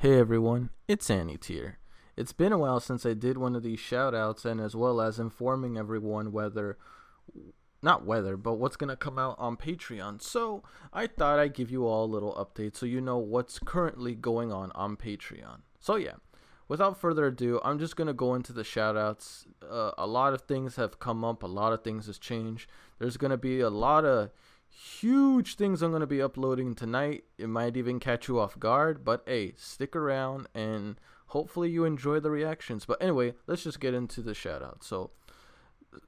Hey everyone, it's Annie here. It's been a while since I did one of these shoutouts and as well as informing everyone not whether, but what's going to come out on Patreon. So I thought I'd give you all a little update so you know what's currently going on Patreon. So yeah, without further ado, I'm just going to go into the shoutouts. A lot of things have come up, a lot of things has changed. There's going to be a lot of huge things I'm going to be uploading tonight. It might even catch you off guard, but hey, stick around and hopefully you enjoy the reactions. But anyway, let's just get into the shout-out. So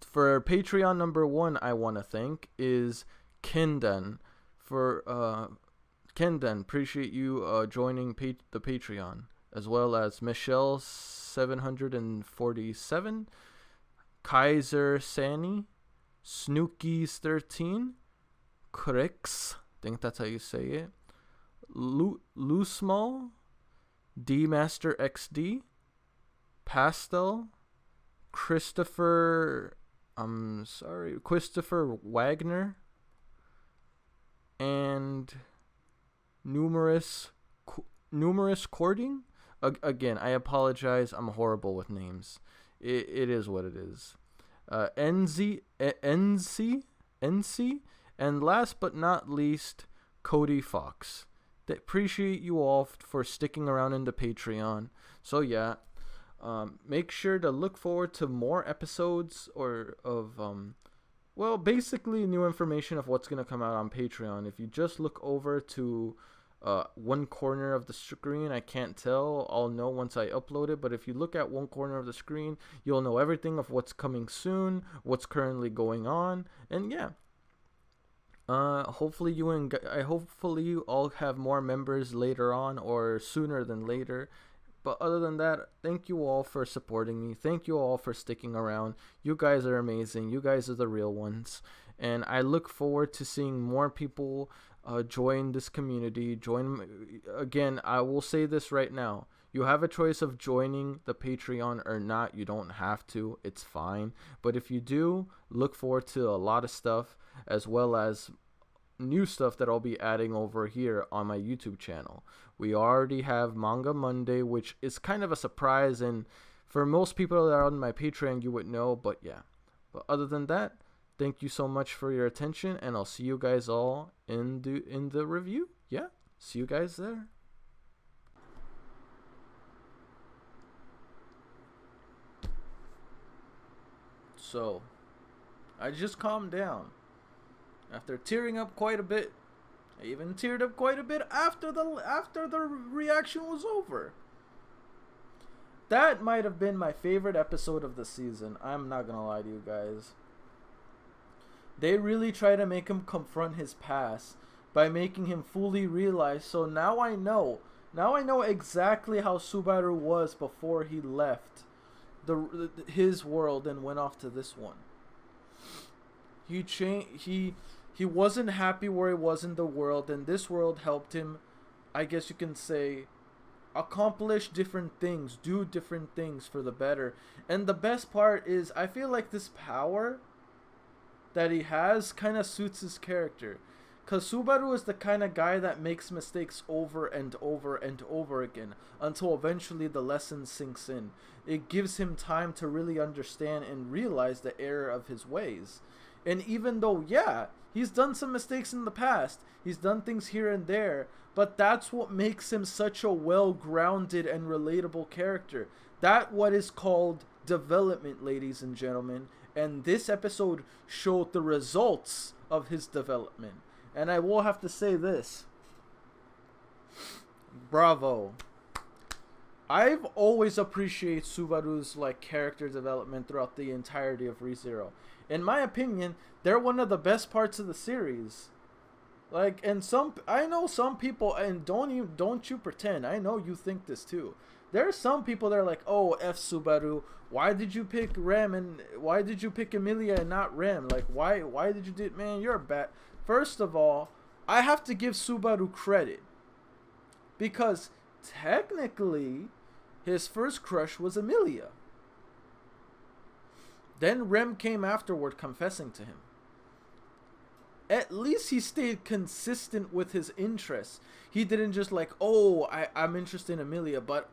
for Patreon number 1, I want to thank is Kendan. Kendan, appreciate you joining the Patreon, as well as Michelle 747, Kaiser Sani, Snookies 13, Crix, think that's how you say it, Loosmal, D Master XD, Pastel, Christopher Wagner, and numerous courting. Again, I apologize, I'm horrible with names. It is what it is. NC, and last but not least, Cody Fox. They appreciate you all for sticking around in the Patreon. So yeah, make sure to look forward to more episodes basically new information of what's going to come out on Patreon. If you just look over to one corner of the screen, I can't tell, I'll know once I upload it, but if you look at one corner of the screen, you'll know everything of what's coming soon, what's currently going on, and yeah. Hopefully you all have more members later on or sooner than later. But other than that, thank you all for supporting me. Thank you all for sticking around. You guys are amazing. You guys are the real ones. And I look forward to seeing more people join this community. Again, I will say this right now. You have a choice of joining the Patreon or not. You don't have to. It's fine. But if you do, look forward to a lot of stuff, as well as new stuff that I'll be adding over here on my YouTube channel. We already have Manga Monday, which is kind of a surprise, and for most people that are on my Patreon, you would know, but yeah. But other than that, thank you so much for your attention, and I'll see you guys all in the review. Yeah, see you guys there. So, I just calmed down. After tearing up quite a bit, I even teared up quite a bit after the reaction was over. That might have been my favorite episode of the season. I'm not gonna lie to you guys. They really try to make him confront his past by making him fully realize. So now I know exactly how Subaru was before he left his world and went off to this one. He wasn't happy where he was in the world, and this world helped him, I guess you can say, accomplish different things, do different things for the better. And the best part is, I feel like this power that he has kind of suits his character. Because Subaru is the kind of guy that makes mistakes over and over and over again until eventually the lesson sinks in. It gives him time to really understand and realize the error of his ways. And even though, yeah, he's done some mistakes in the past, he's done things here and there, but that's what makes him such a well-grounded and relatable character. That's what is called development, ladies and gentlemen. And this episode showed the results of his development. And I will have to say this. Bravo. I've always appreciated Subaru's character development throughout the entirety of ReZero. In my opinion, they're one of the best parts of the series. I know some people, and don't you pretend, I know you think this too. There are some people that are like, oh, F Subaru, why did you pick Rem and why did you pick Emilia and not Rem? Why did you do it? Man, you're bad. First of all, I have to give Subaru credit, because technically his first crush was Emilia. Then Rem came afterward confessing to him. At least he stayed consistent with his interests. He didn't just like, oh, I'm interested in Amelia, but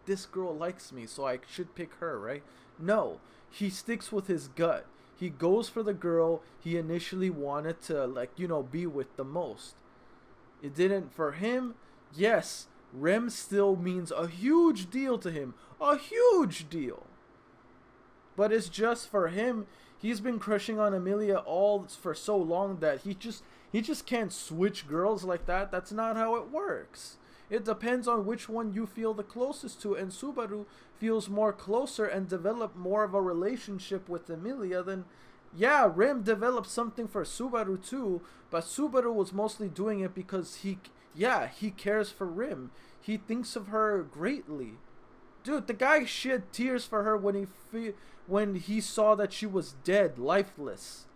this girl likes me, so I should pick her, right? No, he sticks with his gut. He goes for the girl he initially wanted to, like, you know, be with the most. It didn't for him. Yes, Rem still means a huge deal to him. A huge deal. But it's just for him, he's been crushing on Amelia all for so long that he just can't switch girls like that. That's not how it works. It depends on which one you feel the closest to, and Subaru feels more closer and developed more of a relationship with Amelia than, yeah, Rem developed something for Subaru too, but Subaru was mostly doing it because he cares for Rem. He thinks of her greatly. Dude, the guy shed tears for her when he saw that she was dead, lifeless.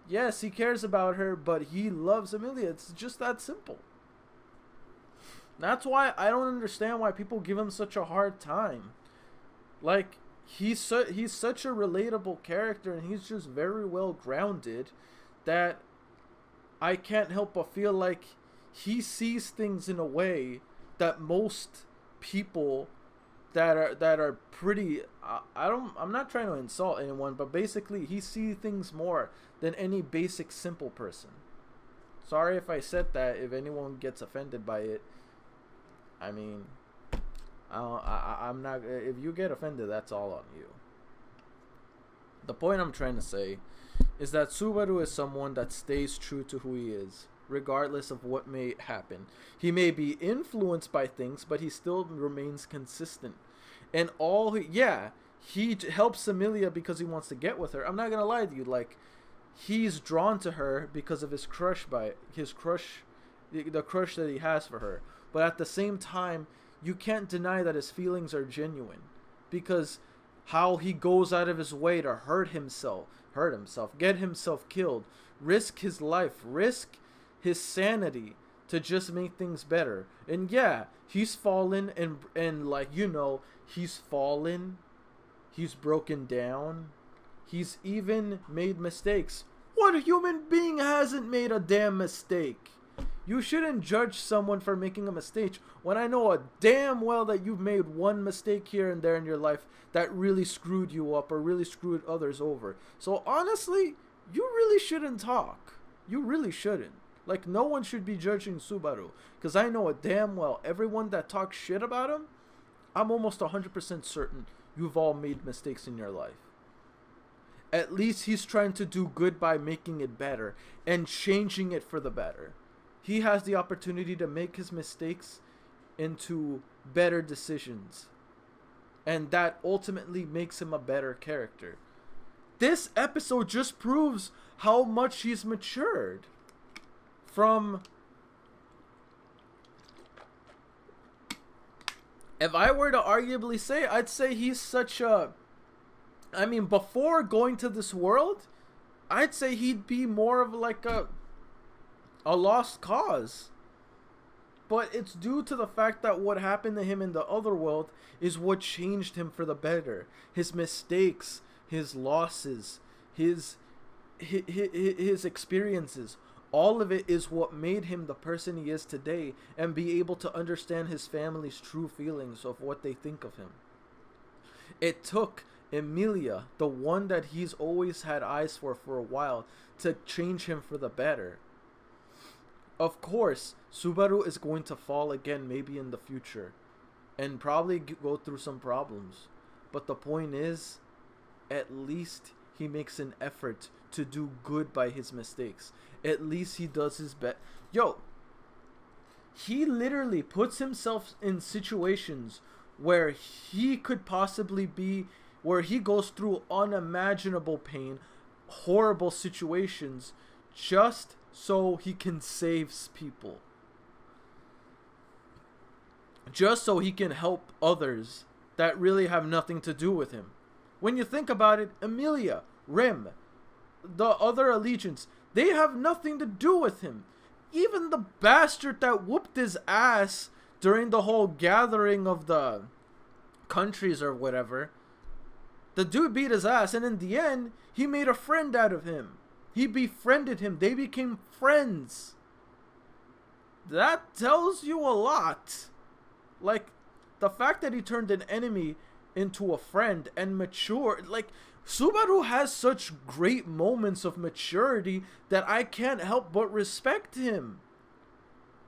Yes, he cares about her, but he loves Amelia. It's just that simple. That's why I don't understand why people give him such a hard time. Like, he's such a relatable character, and he's just very well grounded that I can't help but feel like he sees things in a way that most people that are pretty I'm not trying to insult anyone, but basically he sees things more than any basic simple person. Sorry if I said that, if anyone gets offended by it. I mean, I'm not, if you get offended, that's all on you. The point I'm trying to say is that Subaru is someone that stays true to who he is, regardless of what may happen. He may be influenced by things, but he still remains consistent. And he helps Amelia because he wants to get with her. I'm not gonna lie to you, like, he's drawn to her because of the crush that he has for her. But at the same time, you can't deny that his feelings are genuine, because how he goes out of his way to hurt himself, get himself killed, risk his life, risk his sanity to just make things better. And yeah, he's fallen and like, you know, he's fallen, he's broken down, he's even made mistakes. What human being hasn't made a damn mistake? You shouldn't judge someone for making a mistake when I know a damn well that you've made one mistake here and there in your life that really screwed you up or really screwed others over. So honestly, you really shouldn't talk. You really shouldn't. Like, no one should be judging Subaru, because I know a damn well everyone that talks shit about him, I'm almost 100% certain you've all made mistakes in your life. At least he's trying to do good by making it better and changing it for the better. He has the opportunity to make his mistakes into better decisions, and that ultimately makes him a better character. This episode just proves how much he's matured from... If I were to arguably say, I'd say he's such a... I mean, before going to this world, I'd say he'd be more of like a lost cause. But it's due to the fact that what happened to him in the other world is what changed him for the better. His mistakes, his losses, his experiences, all of it is what made him the person he is today, and be able to understand his family's true feelings of what they think of him. It took Emilia, the one that he's always had eyes for a while, to change him for the better. Of course, Subaru is going to fall again maybe in the future, and probably go through some problems. But the point is, at least he makes an effort to do good by his mistakes. At least he does his best. Yo, he literally puts himself in situations where he could possibly be, where he goes through unimaginable pain, horrible situations, just so he can save people. Just so he can help others that really have nothing to do with him. When you think about it, Emilia, Rem, the other allegiance, they have nothing to do with him. Even the bastard that whooped his ass during the whole gathering of the countries or whatever, the dude beat his ass, and in the end, he made a friend out of him. He befriended him. They became friends. That tells you a lot. Like, the fact that he turned an enemy into a friend and matured. Like, Subaru has such great moments of maturity that I can't help but respect him.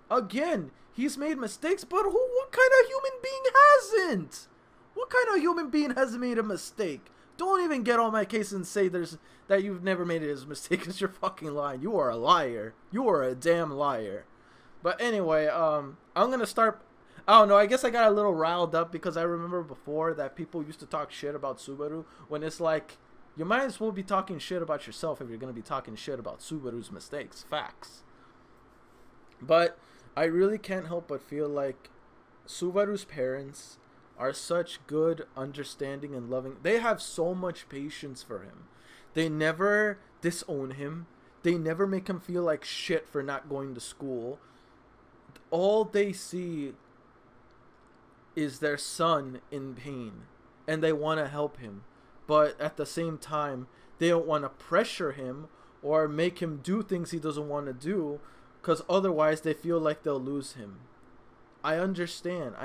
Again, he's made mistakes, but what kind of human being hasn't? What kind of human being has made a mistake? Don't even get on my case and say that you've never made it as a mistake, because you're fucking lying. You are a liar. You are a damn liar. But anyway, I'm gonna start. I don't know, I guess I got a little riled up because I remember before that people used to talk shit about Subaru, when it's like, you might as well be talking shit about yourself if you're going to be talking shit about Subaru's mistakes. Facts. But I really can't help but feel like Subaru's parents are such good, understanding, and loving. They have so much patience for him. They never disown him. They never make him feel like shit for not going to school. All they see is their son in pain, and they want to help him, but at the same time they don't want to pressure him or make him do things he doesn't want to do, because otherwise they feel like they'll lose him. I understand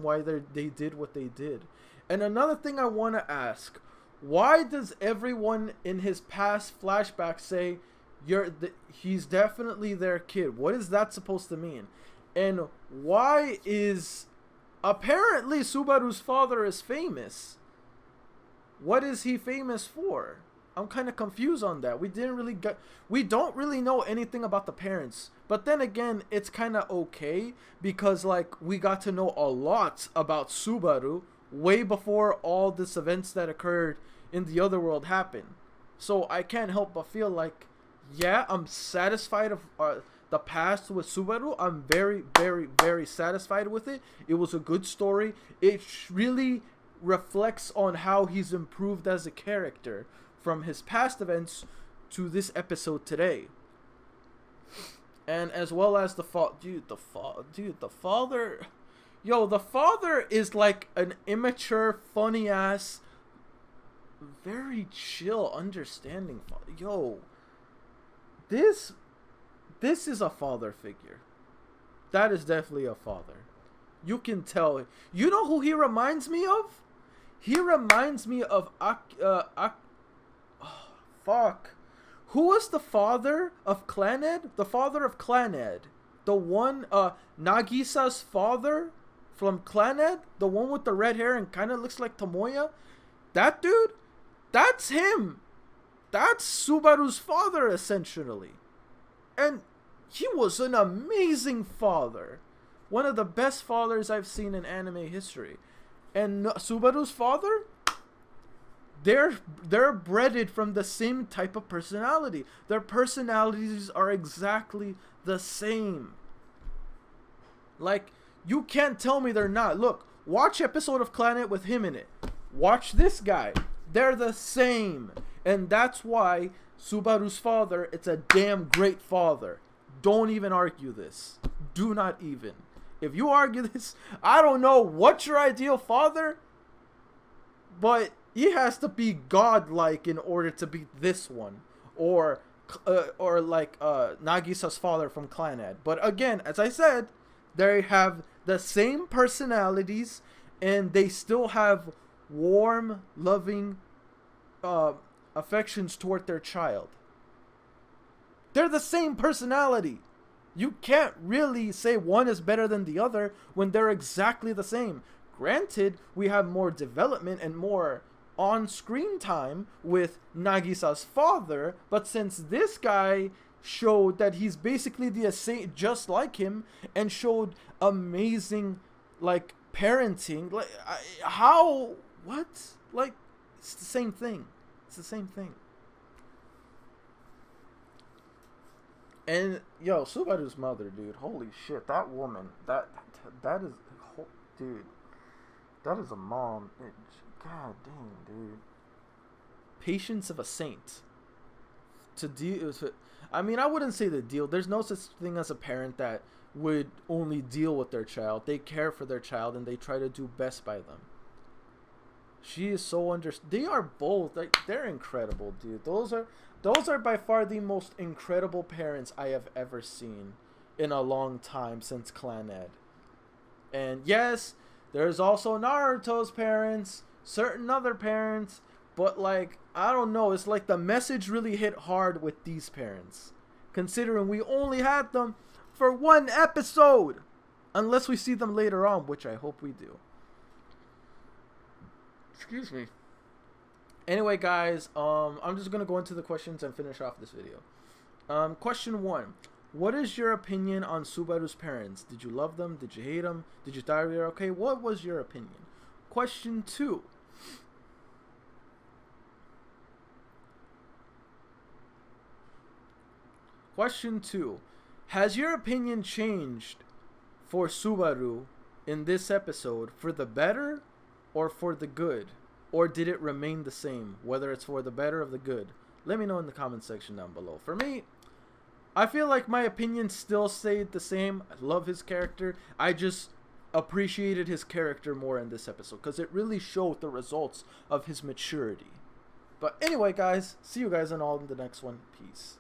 why they did what they did. And another thing I want to ask, why does everyone in his past flashback say he's definitely their kid? What is that supposed to mean? And why is apparently Subaru's father is famous? What is he famous for? I'm kind of confused on that. We don't really know anything about the parents. But then again, it's kind of okay, because like we got to know a lot about Subaru way before all these events that occurred in the other world happened. So I can't help but feel like, yeah, I'm satisfied of the past with Subaru. I'm very, very, very satisfied with it. It was a good story. It really reflects on how he's improved as a character from his past events to this episode today. And as well as the father, the father is like an immature, funny ass, very chill, understanding father. Yo, this is a father figure. That is definitely a father. You can tell. You know who he reminds me of? He reminds me of Who was the father of Clannad? The father of Clannad. The one, Nagisa's father from Clannad? The one with the red hair and kind of looks like Tomoya? That dude? That's him. That's Subaru's father, essentially. And he was an amazing father. One of the best fathers I've seen in anime history. And Subaru's father? They're bred from the same type of personality. Their personalities are exactly the same. Like, you can't tell me they're not. Look, watch episode of Clannad with him in it. Watch this guy. They're the same. And that's why Subaru's father, it's a damn great father. Don't even argue this. Do not even. If you argue this, I don't know what's your ideal father, but he has to be godlike in order to be this one, or like Nagisa's father from Clannad. But again, as I said, they have the same personalities, and they still have warm, loving affections toward their child. They're the same personality. You can't really say one is better than the other when they're exactly the same. Granted, we have more development and more on-screen time with Nagisa's father, but since this guy showed that he's basically the same, just like him, and showed amazing, like, parenting, like, what? Like, it's the same thing. It's the same thing. And, yo, Subaru's mother, dude, holy shit, that woman, that is, dude, that is a mom. God dang, dude. Patience of a saint. To deal with, I mean, I wouldn't say the deal. There's no such thing as a parent that would only deal with their child. They care for their child and they try to do best by them. She is so They are both like they're incredible, dude. Those are by far the most incredible parents I have ever seen in a long time since Clan Ed. And yes, there's also Naruto's parents, certain other parents, but like I don't know, it's like the message really hit hard with these parents, considering we only had them for one episode, unless we see them later on, which I hope we do. Excuse me. Anyway, guys, I'm just gonna go into the questions and finish off this video. Question 1. What is your opinion on Subaru's parents? Did you love them? Did you hate them? Did you die there? Okay, what was your opinion? Question 2. Question 2. Has your opinion changed for Subaru in this episode for the better or for the good? Or did it remain the same, whether it's for the better or the good? Let me know in the comment section down below. For me, I feel like my opinion still stayed the same. I love his character. I just appreciated his character more in this episode because it really showed the results of his maturity. But anyway, guys, see you guys in the next one. Peace.